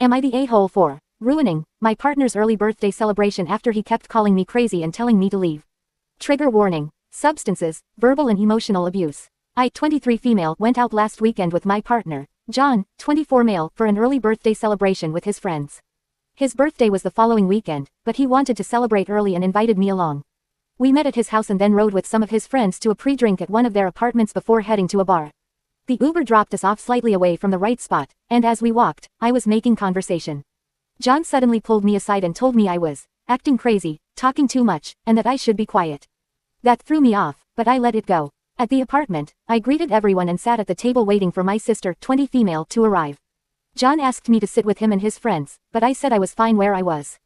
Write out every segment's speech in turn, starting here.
am I the a-hole for ruining my partner's early birthday celebration after he kept calling me crazy and telling me to leave? Trigger warning. Substances, verbal and emotional abuse. I, 23 female, went out last weekend with my partner, John, 24 male, for an early birthday celebration with his friends. His birthday was the following weekend, but he wanted to celebrate early and invited me along. We met at his house and then rode with some of his friends to a pre-drink at one of their apartments before heading to a bar. The Uber dropped us off slightly away from the right spot, and as we walked, I was making conversation. John suddenly pulled me aside and told me I was acting crazy, talking too much, and that I should be quiet. That threw me off, but I let it go. At the apartment, I greeted everyone and sat at the table waiting for my sister, 20 female, to arrive. John asked me to sit with him and his friends, but I said I was fine where I was.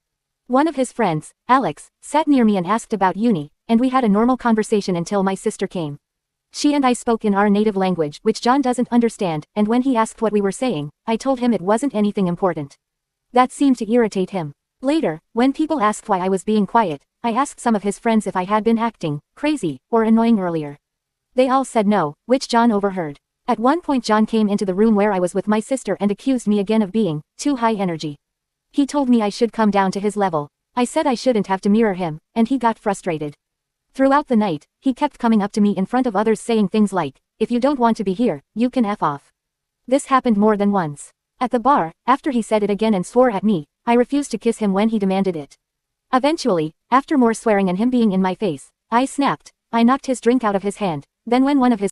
One of his friends, Alex, sat near me and asked about uni, and we had a normal conversation until my sister came. She and I spoke in our native language, which John doesn't understand, and when he asked what we were saying, I told him it wasn't anything important. That seemed to irritate him. Later, when people asked why I was being quiet, I asked some of his friends if I had been acting crazy or annoying earlier. They all said no, which John overheard. At one point John came into the room where I was with my sister and accused me again of being too high energy. He told me I should come down to his level. I said I shouldn't have to mirror him, and he got frustrated. Throughout the night, he kept coming up to me in front of others saying things like, "If you don't want to be here, you can F off." This happened more than once. At the bar, after he said it again and swore at me, I refused to kiss him when he demanded it. Eventually, after more swearing and him being in my face, I snapped. I knocked his drink out of his hand, then when one of his